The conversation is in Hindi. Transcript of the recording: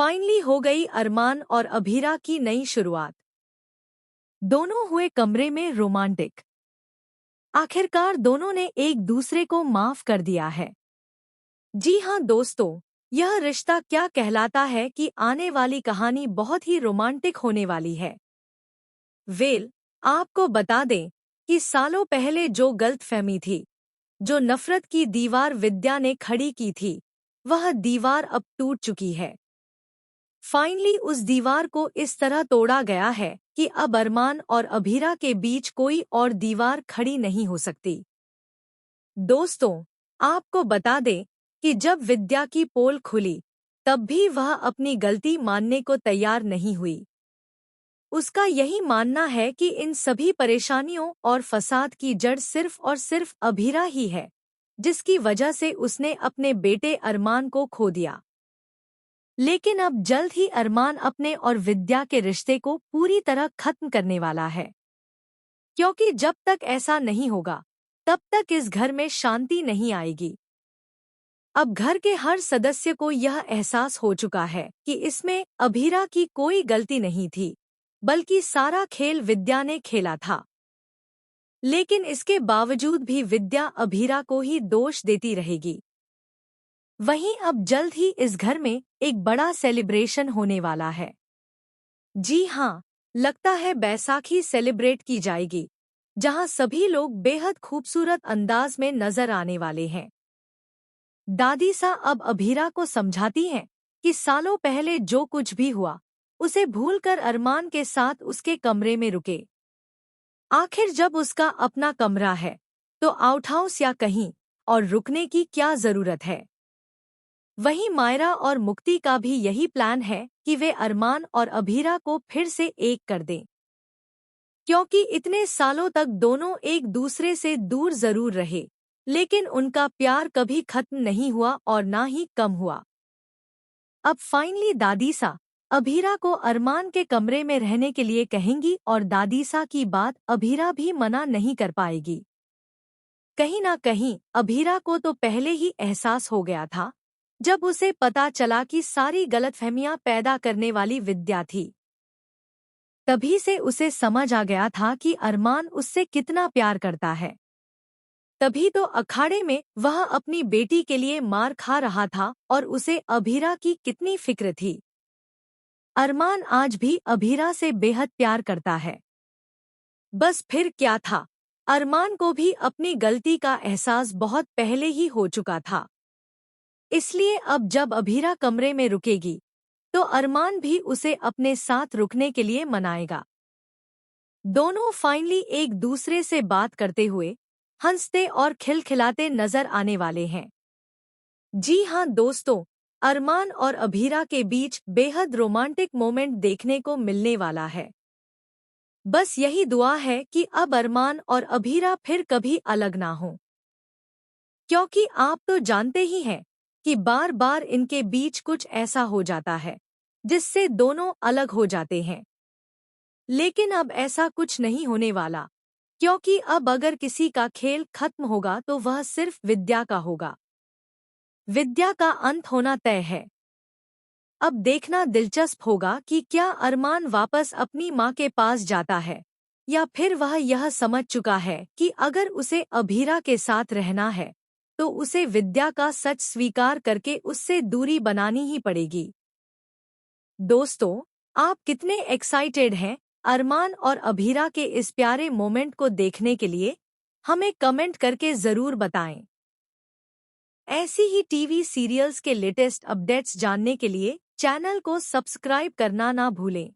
फाइनली हो गई अरमान और अभीरा की नई शुरुआत। दोनों हुए कमरे में रोमांटिक। आखिरकार दोनों ने एक दूसरे को माफ कर दिया है। जी हाँ दोस्तों, यह रिश्ता क्या कहलाता है कि आने वाली कहानी बहुत ही रोमांटिक होने वाली है। आपको बता दें कि सालों पहले जो गलतफहमी थी, जो नफरत की दीवार विद्या ने खड़ी की थी, वह दीवार अब टूट चुकी है। फाइनली उस दीवार को इस तरह तोड़ा गया है कि अब अरमान और अभीरा के बीच कोई और दीवार खड़ी नहीं हो सकती। दोस्तों, आपको बता दें कि जब विद्या की पोल खुली, तब भी वह अपनी गलती मानने को तैयार नहीं हुई। उसका यही मानना है कि इन सभी परेशानियों और फसाद की जड़ सिर्फ और सिर्फ अभीरा ही है, जिसकी वजह से उसने अपने बेटे अरमान को खो दिया। लेकिन अब जल्द ही अरमान अपने और विद्या के रिश्ते को पूरी तरह खत्म करने वाला है, क्योंकि जब तक ऐसा नहीं होगा, तब तक इस घर में शांति नहीं आएगी। अब घर के हर सदस्य को यह एहसास हो चुका है कि इसमें अभीरा की कोई गलती नहीं थी, बल्कि सारा खेल विद्या ने खेला था। लेकिन इसके बावजूद भी विद्या अभीरा को ही दोष देती रहेगी। वहीं अब जल्द ही इस घर में एक बड़ा सेलिब्रेशन होने वाला है। जी हाँ, लगता है बैसाखी सेलिब्रेट की जाएगी, जहां सभी लोग बेहद खूबसूरत अंदाज में नजर आने वाले हैं। दादी सा अब अभीरा को समझाती हैं कि सालों पहले जो कुछ भी हुआ, उसे भूलकर अरमान के साथ उसके कमरे में रुके। आखिर जब उसका अपना कमरा है, तो आउटहाउस या कहीं और रुकने की क्या जरूरत है। वहीं मायरा और मुक्ति का भी यही प्लान है कि वे अरमान और अभीरा को फिर से एक कर दें, क्योंकि इतने सालों तक दोनों एक दूसरे से दूर जरूर रहे, लेकिन उनका प्यार कभी खत्म नहीं हुआ और ना ही कम हुआ। अब फाइनली दादीसा अभीरा को अरमान के कमरे में रहने के लिए कहेंगी और दादीसा की बात अभीरा भी मना नहीं कर पाएगी। कहीं ना कहीं अभीरा को तो पहले ही एहसास हो गया था, जब उसे पता चला कि सारी गलतफहमियां पैदा करने वाली विद्या थी। तभी से उसे समझ आ गया था कि अरमान उससे कितना प्यार करता है। तभी तो अखाड़े में वह अपनी बेटी के लिए मार खा रहा था और उसे अभीरा की कितनी फिक्र थी। अरमान आज भी अभीरा से बेहद प्यार करता है। बस फिर क्या था, अरमान को भी अपनी गलती का एहसास बहुत पहले ही हो चुका था। इसलिए अब जब अभीरा कमरे में रुकेगी, तो अरमान भी उसे अपने साथ रुकने के लिए मनाएगा। दोनों फाइनली एक दूसरे से बात करते हुए, हंसते और खिलखिलाते नजर आने वाले हैं। जी हाँ दोस्तों, अरमान और अभीरा के बीच बेहद रोमांटिक मोमेंट देखने को मिलने वाला है। बस यही दुआ है कि अब अरमान और अभीरा फिर कभी अलग ना हों, क्योंकि आप तो जानते ही हैं कि बार बार इनके बीच कुछ ऐसा हो जाता है जिससे दोनों अलग हो जाते हैं। लेकिन अब ऐसा कुछ नहीं होने वाला, क्योंकि अब अगर किसी का खेल खत्म होगा तो वह सिर्फ विद्या का होगा। विद्या का अंत होना तय है। अब देखना दिलचस्प होगा कि क्या अरमान वापस अपनी माँ के पास जाता है, या फिर वह यह समझ चुका है कि अगर उसे अभीरा के साथ रहना है, तो उसे विद्या का सच स्वीकार करके उससे दूरी बनानी ही पड़ेगी। दोस्तों, आप कितने एक्साइटेड हैं अरमान और अभीरा के इस प्यारे मोमेंट को देखने के लिए? हमें कमेंट करके जरूर बताएं। ऐसी ही टीवी सीरियल्स के लेटेस्ट अपडेट्स जानने के लिए चैनल को सब्सक्राइब करना ना भूलें।